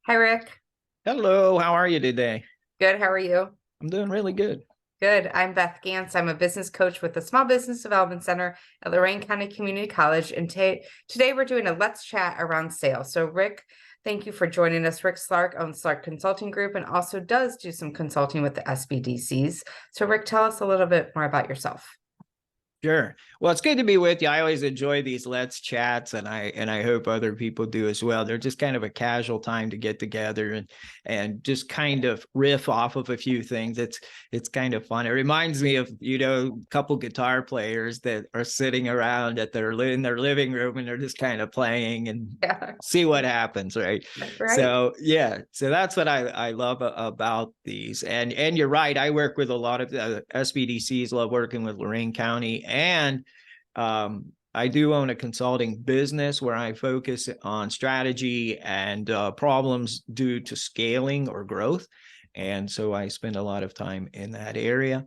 Hi, Rick. Hello, how are you today? Good. How are you? I'm doing really good. Good. I'm Beth Gantz. I'm a business coach with the Small Business Development Center at Lorain County Community College. And today we're doing a Let's Chat around sales. So, Rick, thank you for joining us. Rick Slark owns Slark Consulting Group and also does do some consulting with the SBDCs. So, Rick, tell us a little bit more about yourself. Sure. Well, it's good to be with you. I always enjoy these Let's Chats, and I hope other people do as well. They're just kind of a casual time to get together and just kind of riff off of a few things. It's kind of fun. It reminds me of, a couple guitar players that are sitting around in their living room and they're just kind of playing and Yeah. see what happens, right? Right. So yeah, so that's what I love about these. And you're right. I work with a lot of SBDCs, love working with Lorain County. And I do own a consulting business where I focus on strategy and problems due to scaling or growth. And so I spend a lot of time in that area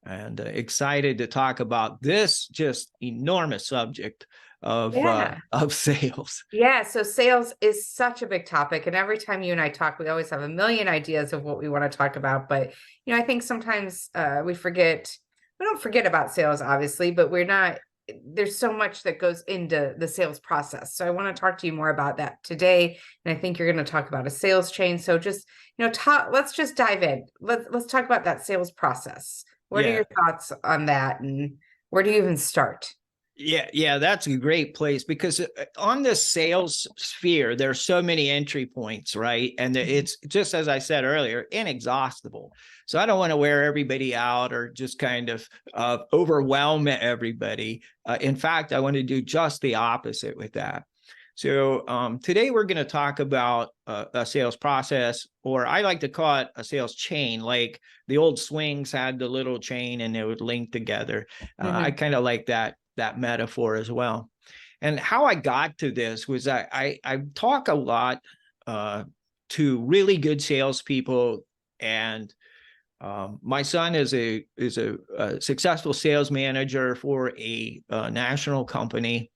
and excited to talk about this just enormous subject Yeah. of sales. Yeah. So, sales is such a big topic. And every time you and I talk, we always have a million ideas of what we want to talk about. But, I think sometimes we don't forget about sales, obviously, but there's so much that goes into the sales process. So I want to talk to you more about that today. And I think you're going to talk about a sales chain. So just, let's just dive in. Let's talk about that sales process. What are Yeah. your thoughts on that? And where do you even start? Yeah, that's a great place because on the sales sphere, there's so many entry points, right? And it's just as I said earlier, inexhaustible. So I don't want to wear everybody out or just kind of overwhelm everybody. In fact, I want to do just the opposite with that. So today we're going to talk about a sales process, or I like to call it a sales chain. Like the old swings had the little chain and they would link together. I kind of like that metaphor as well. And how I got to this was I talk a lot to really good salespeople, and my son is a successful sales manager for a national company,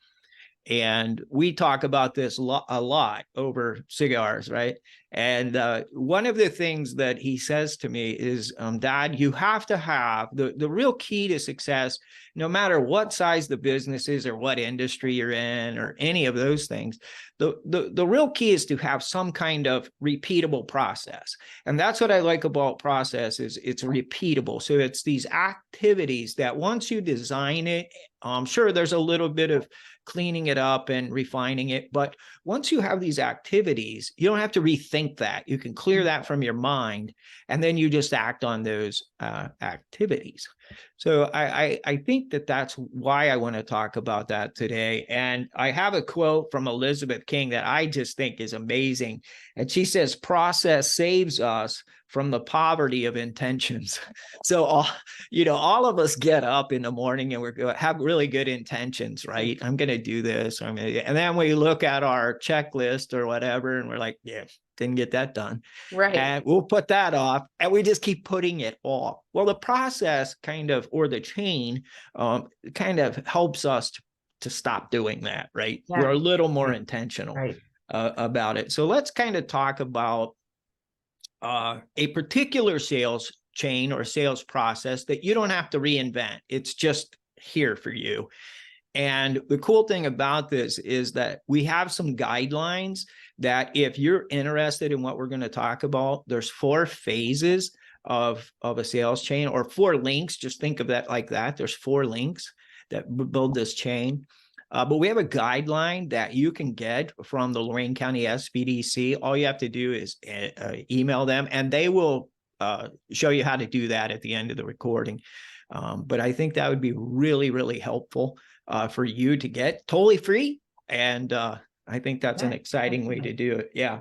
and we talk about this a lot over cigars, right? And one of the things that he says to me is, Dad, you have to have the real key to success, no matter what size the business is or what industry you're in or any of those things. The real key is to have some kind of repeatable process. And that's what I like about process is it's repeatable. So it's these activities that once you design it, sure, there's a little bit of cleaning it up and refining it. But once you have these activities, you don't have to rethink that. You can clear that from your mind, and then you just act on those activities. So I think that's why I want to talk about that today. And I have a quote from Elizabeth King that I just think is amazing. And she says, process saves us from the poverty of intentions. So all of us get up in the morning and we have really good intentions, right? I'm going to do this. And then we look at our checklist or whatever, and we're like, yeah, didn't get that done. Right. And we'll put that off, and we just keep putting it off. Well, the process or the chain kind of helps us to stop doing that, right? Yeah. We're a little more intentional Right. about it. So let's kind of talk about a particular sales chain or sales process that you don't have to reinvent. It's just here for you. And the cool thing about this is that we have some guidelines that if you're interested in what we're going to talk about, there's 4 phases of a sales chain, or 4 links. Just think of that like that. There's 4 links that build this chain. But we have a guideline that you can get from the Lorain County SBDC. All you have to do is email them, and they will show you how to do that at the end of the recording. But I think that would be really, really helpful for you to get totally free. And I think that's an exciting way to do it. Yeah.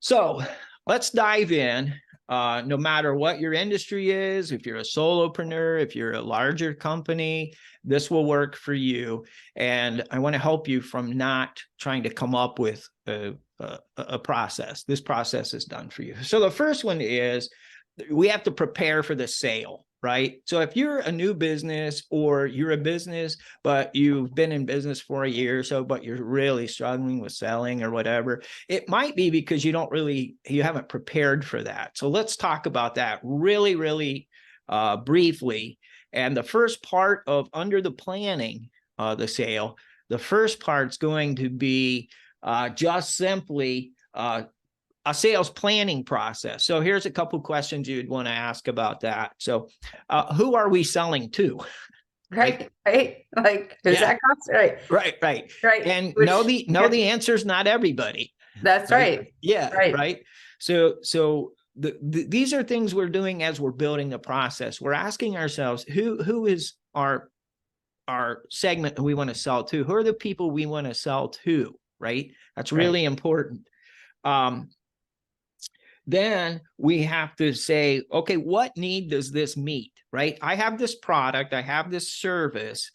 So let's dive in. No matter what your industry is, if you're a solopreneur, if you're a larger company, this will work for you. And I want to help you from not trying to come up with a process. This process is done for you. So the first one is we have to prepare for the sale. right? So if you're a new business or you're a business, but you've been in business for a year or so, but you're really struggling with selling or whatever, it might be because you haven't prepared for that. So let's talk about that really, really briefly. And the first part of under the planning, the sale, the first part's going to be just simply a sales planning process. So here's a couple questions you'd want to ask about that. So who are we selling to? Right. Like, who's Yeah. that cost? Right. Right. And Which, the answer is not everybody. that's Right. right. Yeah. Right. Right. So these are things we're doing as we're building the process. We're asking ourselves, who is our segment we want to sell to? Who are the people we want to sell to? Right. That's really important. Then we have to say, okay, what need does this meet? Right. I have this product, I have this service.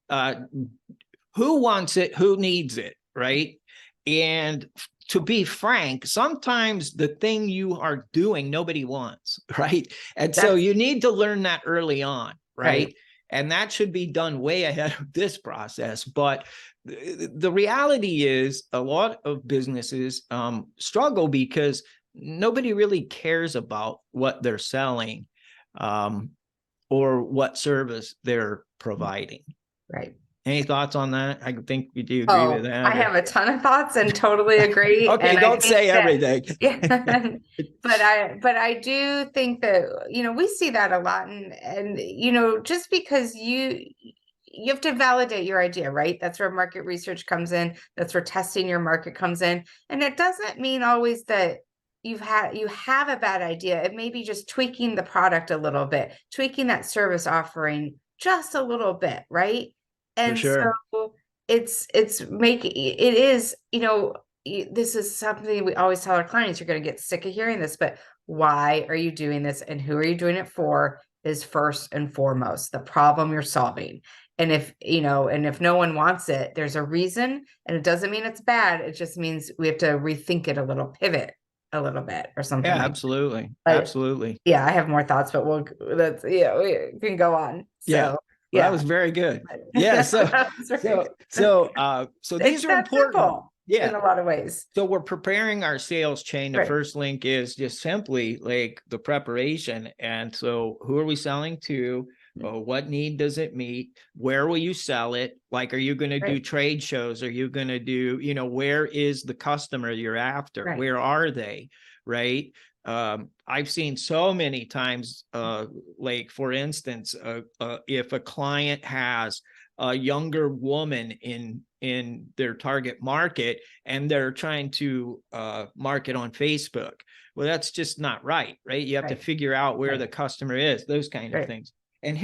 Who wants it? Who needs it? Right. And to be frank, sometimes the thing you are doing, nobody wants. Right. And so you need to learn that early on. Right. And that should be done way ahead of this process. But the reality is a lot of businesses struggle because nobody really cares about what they're selling or what service they're providing. Right. Any thoughts on that? I think you do agree with that. I have a ton of thoughts and totally agree. Okay, and don't say everything. Yeah, but I do think that, we see that a lot, and just because you have to validate your idea, right? That's where market research comes in. That's where testing your market comes in. And it doesn't mean always that you have a bad idea. It may be just tweaking the product a little bit, tweaking that service offering just a little bit, right? And sure. so it's making it is, this is something we always tell our clients, you're going to get sick of hearing this, but why are you doing this and who are you doing it for is first and foremost the problem you're solving. And if no one wants it, there's a reason, and it doesn't mean it's bad. It just means we have to rethink it a little, pivot a little bit or something. Yeah, like absolutely. that. Absolutely. Yeah, I have more thoughts, but we can go on. So yeah. Well, that was very good. Yeah. So these are important. In a lot of ways. So we're preparing our sales chain. The first link is just simply like the preparation. And so who are we selling to? What need does it meet? Where will you sell it? Like, are you going to do trade shows? Are you going to do, where is the customer you're after? Where are they? Right. I've seen so many times, like, for instance, if a client has a younger woman in their target market and they're trying to market on Facebook, well, that's just not right. You have to figure out where the customer is, those kind of things. And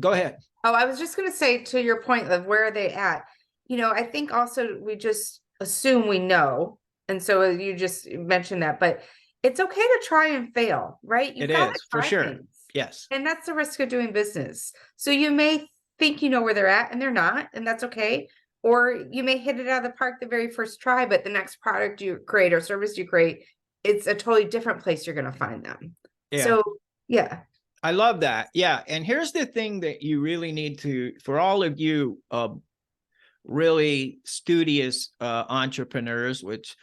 go ahead. Oh, I was just going to say, to your point of where are they at, I think also we just assume we know. And so you just mentioned that, but it's okay to try and fail, right? It is, for sure. Yes. And that's the risk of doing business. So you may think you know where they're at and they're not, and that's okay. Or you may hit it out of the park the very first try, but the next product you create or service you create, it's a totally different place you're going to find them. Yeah. So, yeah. I love that. Yeah. And here's the thing that you really need to, for all of you really studious entrepreneurs, which,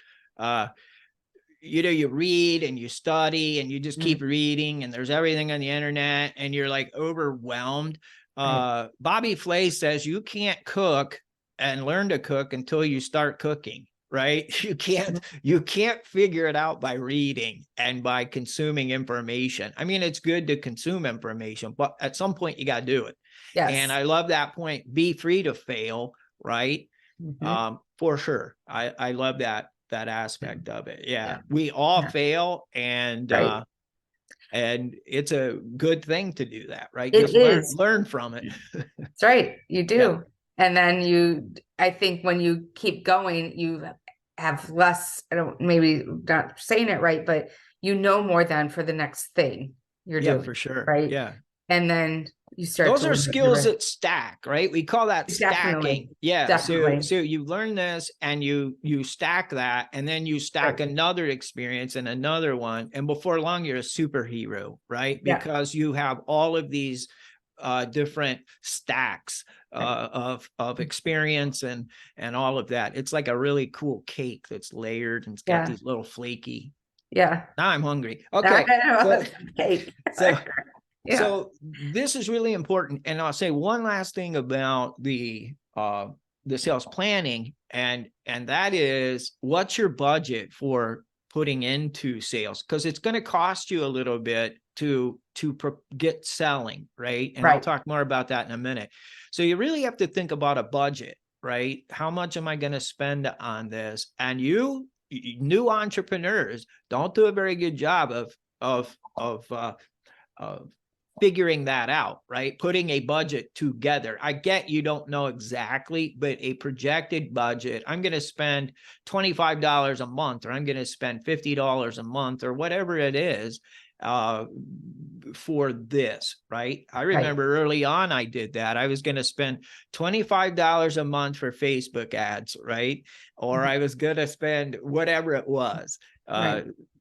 you read and you study and you just keep reading, and there's everything on the internet and you're like overwhelmed. Bobby Flay says you can't cook and learn to cook until you start cooking. Right? You can't figure it out by reading and by consuming information. I mean, it's good to consume information, but at some point you got to do it. Yes. And I love that point. Be free to fail. Right. For sure. I love that aspect of it. Yeah. We all fail, and it's a good thing to do that. Right. Just learn from it. That's right. You do. Yeah. And then I think when you keep going, you have less, maybe not saying it right, but more than for the next thing you're doing. For sure. Right. Yeah. And then you start Those to are limit your skills risk. that stack, right? We call that Definitely, stacking. Yeah. definitely. So you learn this and you stack that, and then you stack Right. another experience and another one. And before long, you're a superhero, right? Yeah. Because you have all of these different stacks of experience and all of that. It's like a really cool cake that's layered and it's got Yeah. these little flaky. Yeah. Now I'm hungry. I Okay. know. So Cake. so Yeah. so this is really important. And I'll say one last thing about the sales planning, and that is, what's your budget for putting into sales? Because it's going to cost you a little bit to get selling, right? And I'll Right. talk more about that in a minute. So you really have to think about a budget, right? How much am I going to spend on this? And you new entrepreneurs don't do a very good job of figuring that out, right? Putting a budget together. I get you don't know exactly, but a projected budget. I'm going to spend $25 a month, or I'm going to spend $50 a month, or whatever it is for this, right? I remember early on I did that. I was going to spend $25 a month for Facebook ads, right? Or I was going to spend whatever it was.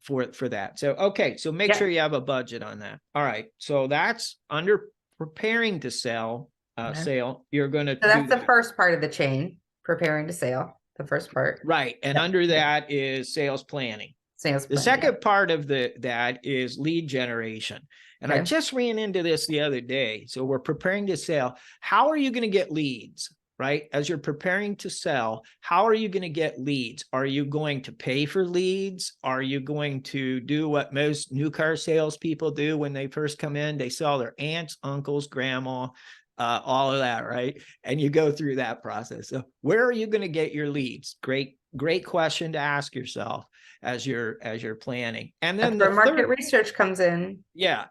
For that. So, okay. So make sure you have a budget on that. All right. So that's under preparing to sell, sale. You're going to So that's the first part of the chain, preparing to sale, the first part. Right. And under that is sales planning. Sales planning. The second part of that is lead generation. And I just ran into this the other day. So we're preparing to sell. How are you going to get leads? Right? As you're preparing to sell, how are you going to get leads? Are you going to pay for leads? Are you going to do what most new car salespeople do when they first come in? They sell their aunts, uncles, grandma, all of that, right? And you go through that process. So where are you going to get your leads? Great question to ask yourself as you're planning. And then the market research comes in. Yeah.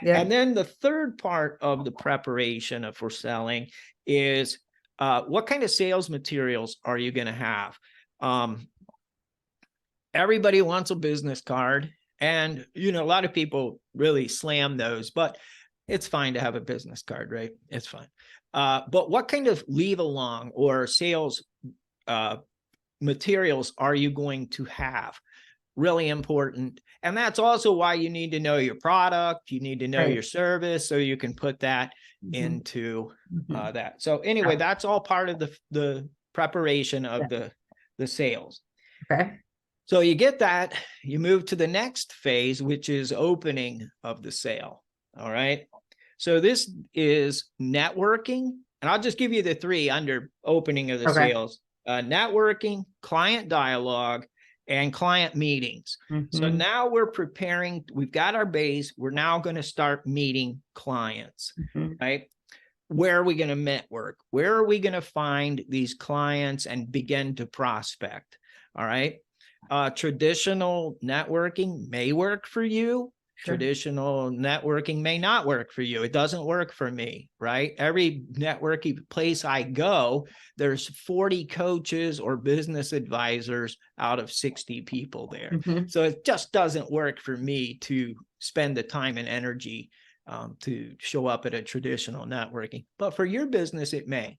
And then the third part of the preparation for selling is what kind of sales materials are you going to have? Everybody wants a business card, and a lot of people really slam those, but it's fine to have a business card, right? It's fine. But what kind of leave along or sales materials are you going to have? Really important. And that's also why you need to know your product. You need to know your service, so you can put that into that. So anyway, that's all part of the preparation of the sales. Okay. So you get that, you move to the next phase, which is opening of the sale. All right. So this is networking. And I'll just give you the three under opening of the sales: networking, client dialogue, and client meetings. So now we're preparing, we've got our base. We're now going to start meeting clients, right? Where are we going to network? Where are we going to find these clients and begin to prospect? All right. Traditional networking may work for you. Traditional networking may not work for you. It doesn't work for me, right? Every networking place I go, there's 40 coaches or business advisors out of 60 people there. So it just doesn't work for me to spend the time and energy to show up at a traditional networking. But for your business, it may.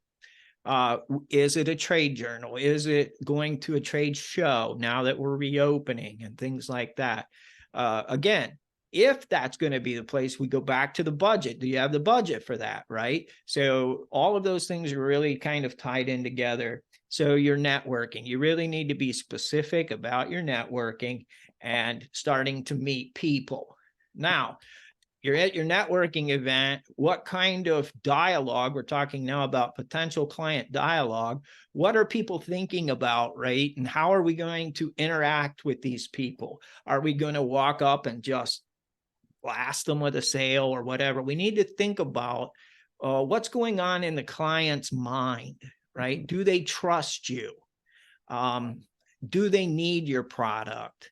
Is it a trade journal? Is it going to a trade show now that we're reopening and things like that? Again, if that's going to be the place, we go back to the budget. Do you have the budget for that, right? So all of those things are really kind of tied in together. So your networking, you really need to be specific about your networking and starting to meet people. Now, you're at your networking event. What kind of dialogue? We're talking now about potential client dialogue. What are people thinking about, right? And how are we going to interact with these people? Are we going to walk up and just blast them with a sale or whatever? We need to think about what's going on in the client's mind, right? Do they trust you? Do they need your product?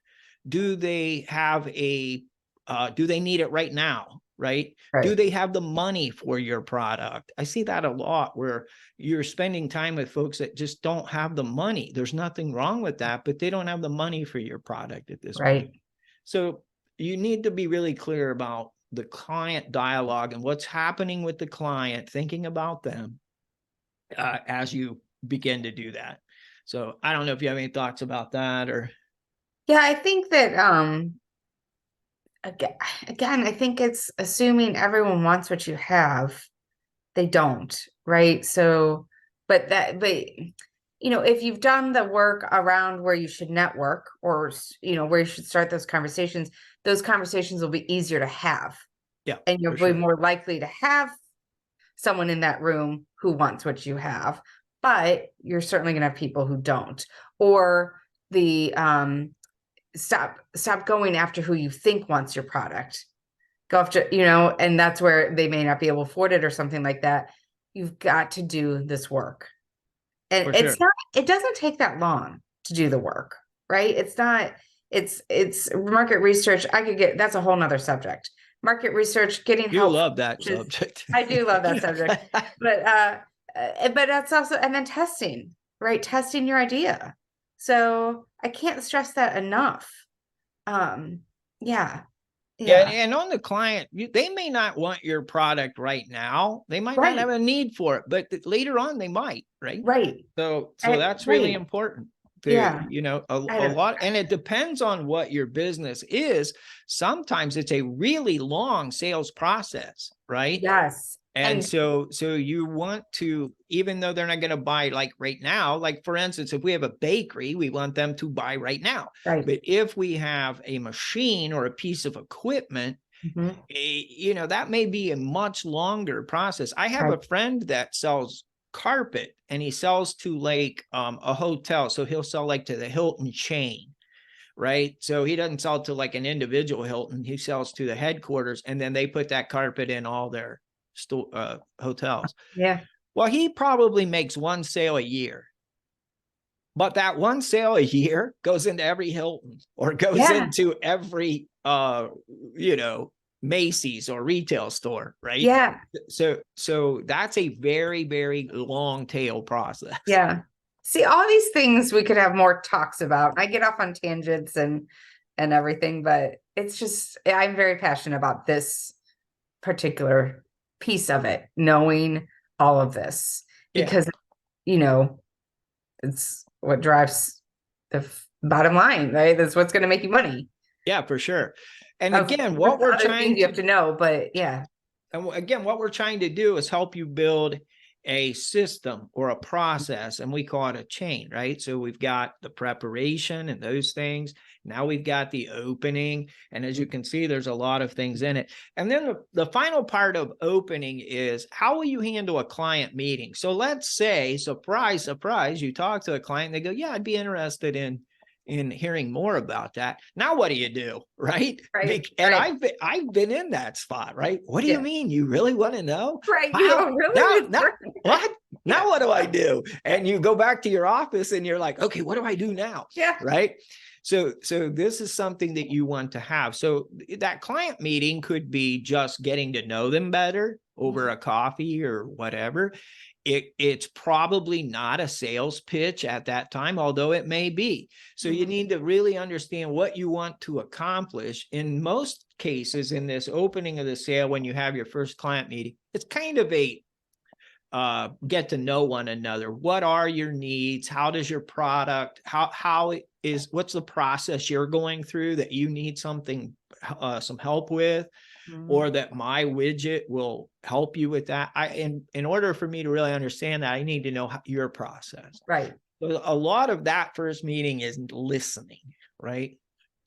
Do they have do they need it right now, right? Do they have the money for your product? I see that a lot, where you're spending time with folks that just don't have the money. There's nothing wrong with that, but they don't have the money for your product at this point. So you need to be really clear about the client dialogue and what's happening with the client, thinking about them as you begin to do that. So I don't know if you have any thoughts about that or. Yeah, I think that again, I think it's assuming everyone wants what you have. They don't, right? So, but if you've done the work around where you should network or where you should start those conversations will be easier to have. Yeah, And you'll for be sure. more likely to have someone in that room who wants what you have, but you're certainly going to have people who don't. Or the stop going after who you think wants your product. Go after, and that's where they may not be able to afford it or something like that. You've got to do this work. And For sure. it doesn't take that long to do the work, right? It's market research. That's a whole nother subject. Market research, getting You help. love that subject. I do love that subject, but that's also, and then testing, right? Testing your idea. So I can't stress that enough. Yeah. Yeah, Yeah. and on the client, they may not want your product right now. They might not Right. have a need for it, but later on they might, right? Right. So Right. that's really important. Yeah. A lot, and it depends on what your business is. Sometimes it's a really long sales process, right? Yes. And so you want to, even though they're not going to buy like right now, like for instance, if we have a bakery, we want them to buy right now. Right. But if we have a machine or a piece of equipment, that may be a much longer process. I have a friend that sells carpet and he sells to like a hotel. So he'll sell like to the Hilton chain, right? So he doesn't sell to like an individual Hilton. He sells to the headquarters, and then they put that carpet in all their hotels. Yeah. Well, he probably makes one sale a year, but that one sale a year goes into every Hilton or goes into every Macy's or retail store, right? Yeah. So that's a very, very long tail process. Yeah. See, all these things we could have more talks about. I get off on tangents and everything, but it's just I'm very passionate about this particular piece of it, knowing all of this because it's what drives the bottom line, right? That's what's going to make you money. Yeah, for sure. And Of again, course, what we're other trying things you to have to know, but yeah. And again, what we're trying to do is help you build a system or a process, and we call it a chain, right? So we've got the preparation and those things. Now we've got the opening. And as you can see, there's a lot of things in it. And then the final part of opening is how will you handle a client meeting? So let's say, surprise, surprise, you talk to a client, they go, yeah, I'd be interested in hearing more about that. Now, what do you do? Right. Right. And right. I've been in that spot, right? What do you Yeah. mean? You really want to know? Right. You Wow. don't really What? Now what do I do? And you go back to your office and you're like, okay, what do I do now? Yeah. Right. So this is something that you want to have. So that client meeting could be just getting to know them better over a coffee or whatever. It's probably not a sales pitch at that time, although it may be. So you need to really understand what you want to accomplish. In most cases, in this opening of the sale, when you have your first client meeting, it's kind of a get to know one another. What are your needs? How does your product, what's the process you're going through that you need something, some help with? Or that my widget will help you with that. In order for me to really understand that, I need to know your process. Right. So a lot of that first meeting is listening, right?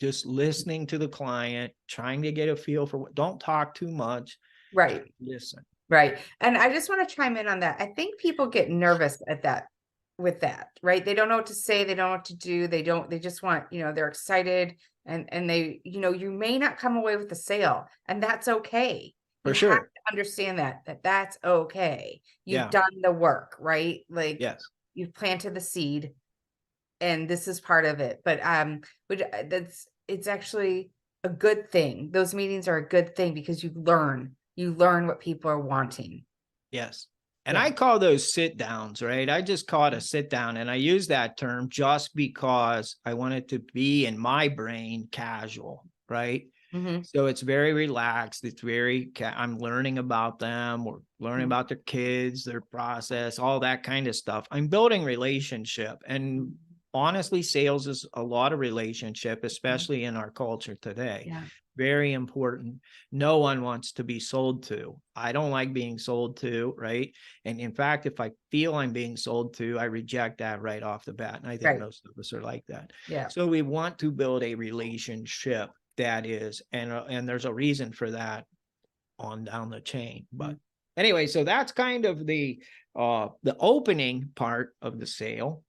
Just listening to the client, trying to get a feel for don't talk too much. Right. Listen. Right. And I just want to chime in on that. I think people get nervous with that, right? They don't know what to say. They don't know what to do. They just want, they're excited and they, you may not come away with the sale, and that's okay. For sure. Have to understand that's okay. You've done the work, right? Like you've planted the seed and this is part of it. But it's actually a good thing. Those meetings are a good thing because you learn what people are wanting. Yes. And I call those sit downs, right? I just call it a sit down. And I use that term just because I want it to be in my brain casual, right? Mhm. So it's very relaxed. It's very, I'm learning about them. We're learning Mhm. about their kids, their process, all that kind of stuff. I'm building relationship. And honestly, sales is a lot of relationship, especially in our culture today. Yeah. Very important. No one wants to be sold to. I don't like being sold to, right? And in fact, if I feel I'm being sold to, I reject that right off the bat. And I think Right. most of us are like that. Yeah. So we want to build a relationship, that is, and there's a reason for that on down the chain. But anyway, so that's kind of the opening part of the sale.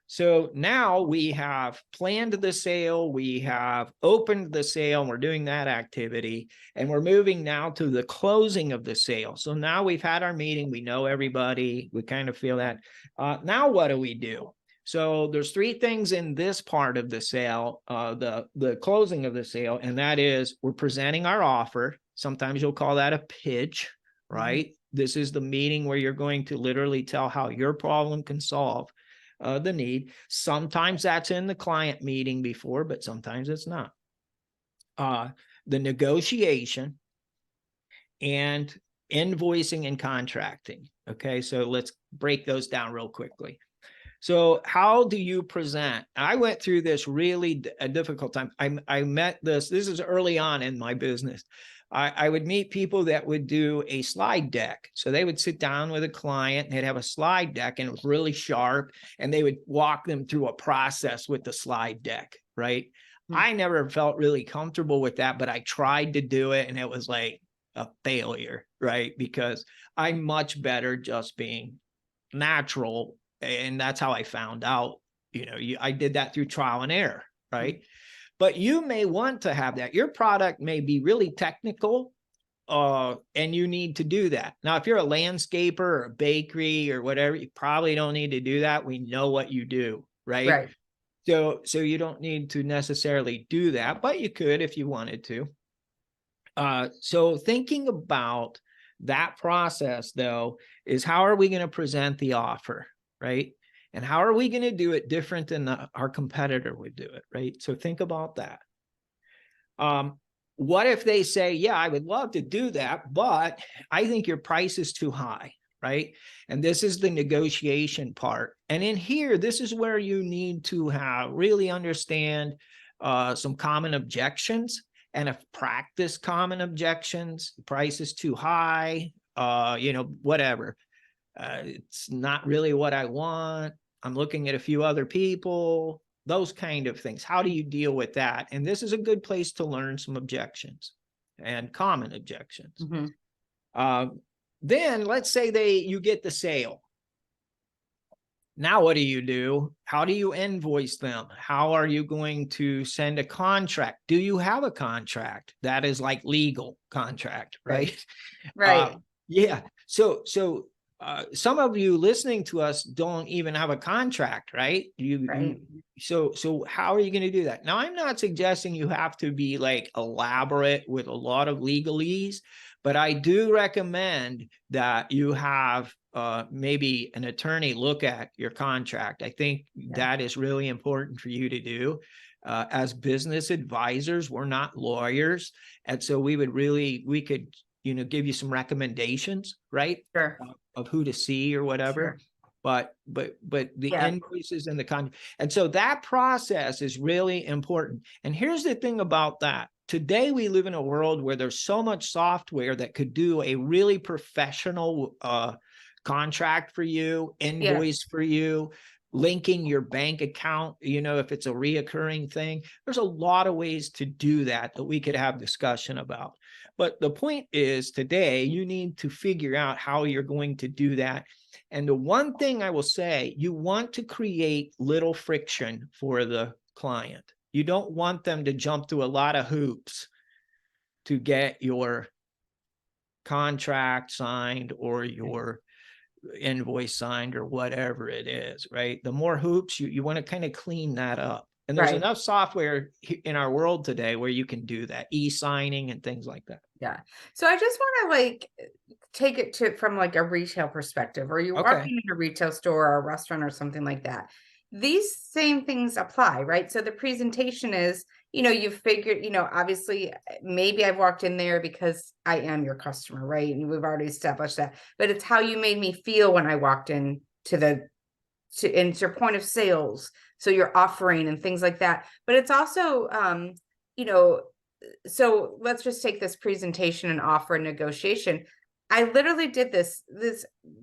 So now we have planned the sale, we have opened the sale, and we're doing that activity, and we're moving now to the closing of the sale. So now we've had our meeting, we know everybody, we kind of feel that. Now what do we do? So there's three things in this part of the sale, the closing of the sale, and that is we're presenting our offer. Sometimes you'll call that a pitch, right? This is the meeting where you're going to literally tell how your problem can solve the need. Sometimes that's in the client meeting before, but sometimes it's not. The negotiation and invoicing and contracting. Okay, so let's break those down real quickly. So how do you present? I went through this really a difficult time. I met this is early on in my business. I would meet people that would do a slide deck. So they would sit down with a client and they'd have a slide deck, and it was really sharp, and they would walk them through a process with the slide deck, right? I never felt really comfortable with that, but I tried to do it and it was like a failure, right? Because I'm much better just being natural. And that's how I found out, I did that through trial and error, right? But you may want to have that. Your product may be really technical, and you need to do that. Now, if you're a landscaper or a bakery or whatever, you probably don't need to do that. We know what you do, right? Right. So you don't need to necessarily do that, but you could if you wanted to. So thinking about that process, though, is how are we going to present the offer, right? And how are we going to do it different than our competitor would do it, right? So think about that. What if they say, yeah, I would love to do that, but I think your price is too high, right? And this is the negotiation part. And in here, this is where you need to really understand some common objections, and if practice common objections. The price is too high, whatever. It's not really what I want. I'm looking at a few other people, those kind of things. How do you deal with that? And this is a good place to learn some objections and common objections. Then let's say you get the sale. Now, what do you do? How do you invoice them? How are you going to send a contract? Do you have a contract that is like legal contract, right? Right. Yeah. So some of you listening to us don't even have a contract, right? Right. So how are you going to do that? Now, I'm not suggesting you have to be like elaborate with a lot of legalese, but I do recommend that you have maybe an attorney look at your contract. I think that is really important for you to do. As business advisors, we're not lawyers. And so we could, give you some recommendations, right? Sure. Of who to see or whatever. Sure. But the invoices and the contract. And so that process is really important. And here's the thing about that. Today, we live in a world where there's so much software that could do a really professional contract for you, invoice for you, linking your bank account, if it's a reoccurring thing. There's a lot of ways to do that we could have discussion about. But the point is, today, you need to figure out how you're going to do that. And the one thing I will say, you want to create little friction for the client. You don't want them to jump through a lot of hoops to get your contract signed or your invoice signed or whatever it is, right? The more hoops, you want to kind of clean that up. And there's enough software in our world today where you can do that, e-signing and things like that. Yeah. So I just want to take it from like a retail perspective, or you're walking in a retail store or a restaurant or something like that. these same things apply, right? So the presentation is, you figured, obviously maybe I've walked in there because I am your customer, right? And we've already established that, but it's how you made me feel when I walked in and it's your point of sales. So you're offering and things like that. But it's also, you know, so let's just take this presentation and offer negotiation. I literally did this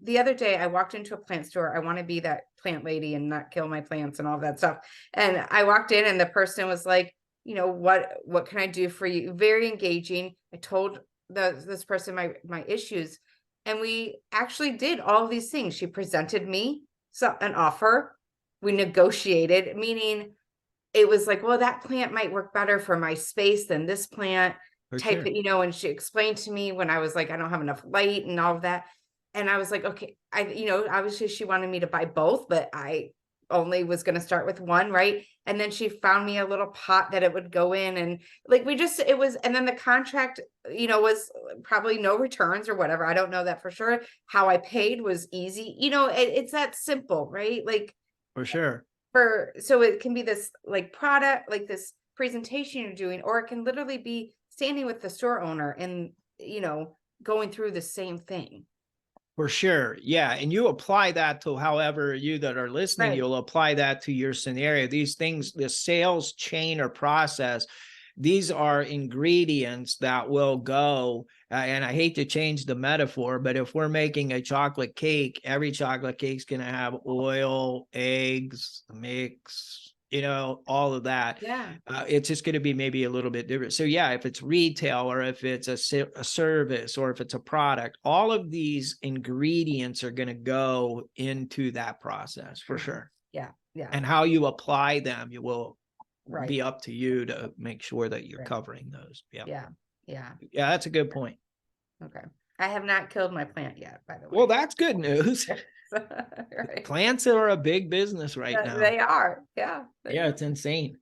the other day. I walked into a plant store. I want to be that plant lady and not kill my plants and all that stuff. And I walked in and the person was like, what can I do for you? Very engaging. I told this person my issues, and we actually did all of these things. She presented me an offer. We negotiated, meaning it was like, well, that plant might work better for my space than this plant For type, sure. and she explained to me when I was like, I don't have enough light and all of that. And I was like, okay, obviously she wanted me to buy both, but I only was going to start with one. Right. And then she found me a little pot that it would go in. And like, and then the contract, was probably no returns or whatever. I don't know that for sure. How I paid was easy. It's that simple, right? Like, For sure. so it can be this like product, like this presentation you're doing, or it can literally be standing with the store owner and, going through the same thing. For sure. Yeah. And you apply that to however you that are listening, Right. you'll apply that to your scenario. These things, the sales chain or process, these are ingredients that will go. And I hate to change the metaphor, but if we're making a chocolate cake, every chocolate cake's going to have oil, eggs, mix, all of that. Yeah. It's just going to be maybe a little bit different. So yeah, if it's retail or if it's a service or if it's a product, all of these ingredients are going to go into that process for sure. Yeah. Yeah. And how you apply them, you will Right. be up to you to make sure that you're Right. covering those. Yeah. Yeah. Yeah. Yeah, that's a good point. Okay. I have not killed my plant yet, by the way. Well, that's good news. Right. Plants are a big business right now. They are. Yeah. Yeah, it's insane.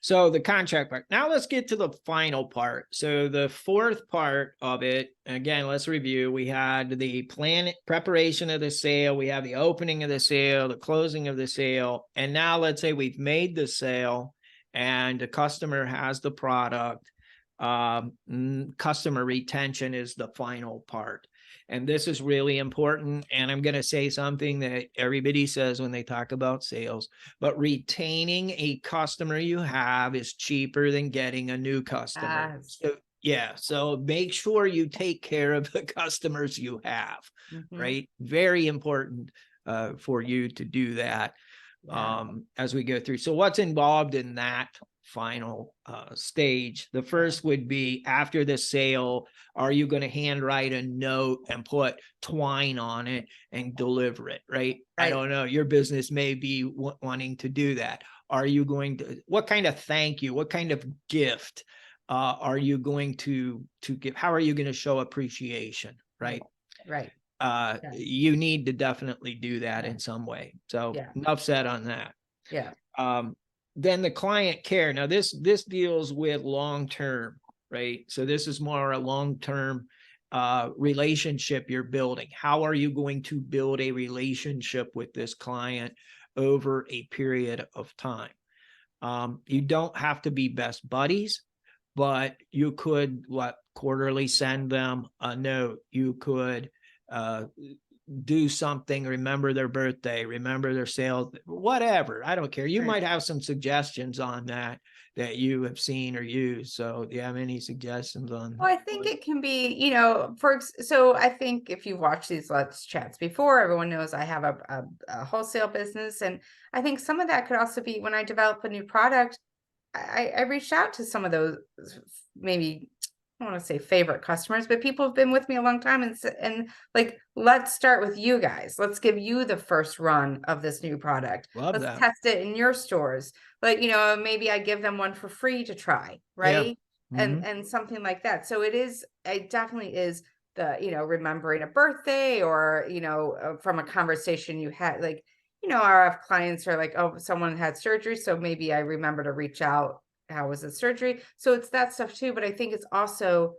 So the contract part. Now let's get to the final part. So the fourth part of it, again, let's review. We had the plan preparation of the sale. We have the opening of the sale, the closing of the sale. And now let's say we've made the sale and the customer has the product. Customer retention is the final part. And this is really important. And I'm going to say something that everybody says when they talk about sales, but retaining a customer you have is cheaper than getting a new customer. So, yeah. So make sure you take care of the customers you have, right? Very important for you to do that as we go through. So what's involved in that final stage? The first would be after the sale, are you going to handwrite a note and put twine on it and deliver it, right? I don't know. Your business may be wanting to do that. Are you going to, what kind of thank you, what kind of gift are you going to give? How are you going to show appreciation, right? Right. You need to definitely do that in some way. So enough said on that. Yeah. Then the client care. Now this deals with long-term, right? So this is more a long-term relationship you're building. How are you going to build a relationship with this client over a period of time? You don't have to be best buddies, but you could quarterly send them a note. You could do something, remember their birthday, remember their sales, whatever. I don't care. You might have some suggestions on that you have seen or used. So do you have any suggestions on? Well, I think it can be, so I think if you've watched these Let's Chats before, everyone knows I have a wholesale business. And I think some of that could also be when I develop a new product, I reached out to some of those, maybe I don't want to say favorite customers, but people have been with me a long time and like, let's start with you guys. Let's give you the first run of this new product. Let's test it in your stores. Like, maybe I give them one for free to try. Right. Yeah. And something like that. So it definitely is the, remembering a birthday or, from a conversation you had, like, our clients are like, oh, someone had surgery. So maybe I remember to reach out. How was the surgery? So it's that stuff too. But I think it's also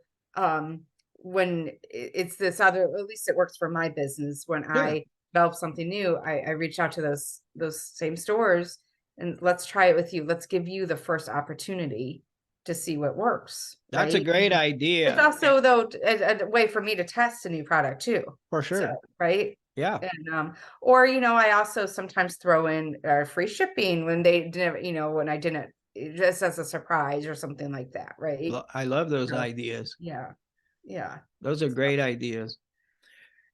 when it's this other, at least it works for my business when I develop something new, I reach out to those same stores and let's try it with you. Let's give you the first opportunity to see what works, That's a right? great It's idea. also though a way for me to test a new product too. For So, sure. right? Yeah. And or I also sometimes throw in free shipping when they didn't, when I didn't, just as a surprise or something like that, right? I love those So, ideas. yeah, yeah, Those are great ideas.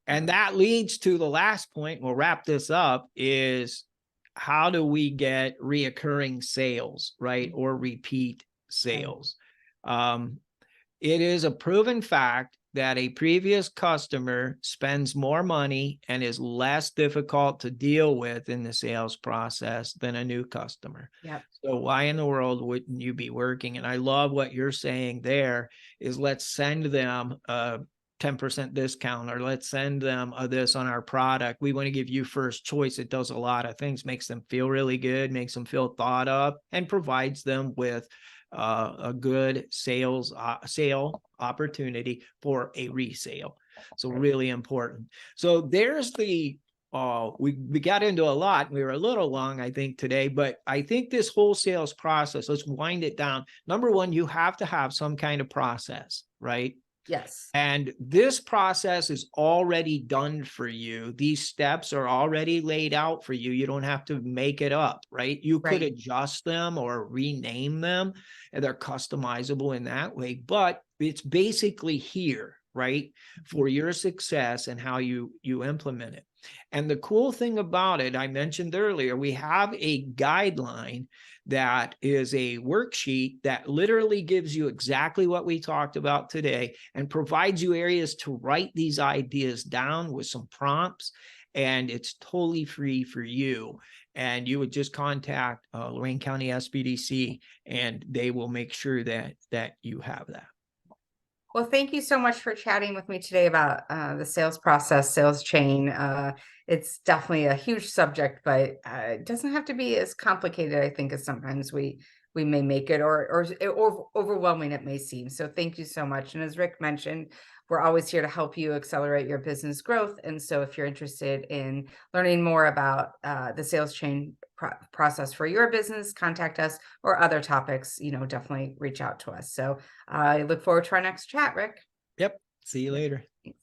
yeah, And that leads to the last point. We'll wrap this up is how do we get reoccurring sales, right? Or repeat right, sales? Um, it is a proven fact that a previous customer spends more money and is less difficult to deal with in the sales process than a new customer. yeah, So why in the world wouldn't you be working? And I love what you're saying there is let's send them a 10% discount, or let's send them this on our product. We want to give you first choice. It does a lot of things, makes them feel really good, makes them feel thought of, and provides them with a good sale opportunity for a resale. So right. really important. So there's the we got into a lot. We were a little long, I think, today, but I think this whole sales process, let's wind it down. Number one, you have to have some kind of process, right? Yes, And this process is already done for you. These steps are already laid out for you. You don't have to make it up, right? You could right, adjust them or rename them, and they're customizable in that way, but it's basically here, right? For your success and how you implement it. And the cool thing about it, I mentioned earlier, we have a guideline that is a worksheet that literally gives you exactly what we talked about today and provides you areas to write these ideas down with some prompts. And it's totally free for you. And you would just contact Lorain County SBDC and they will make sure that you have that. well, thank you so much for chatting with me today about the sales process, sales chain. It's definitely a huge subject, but it doesn't have to be as complicated, I think, as sometimes we may make it, or overwhelming it may seem. So thank you so much. And as Rick mentioned, we're always here to help you accelerate your business growth. And so if you're interested in learning more about the sales chain process for your business, contact us, or other topics, definitely reach out to us. So I look forward to our next chat, Rick. Yep. See you Yep. later. Thanks.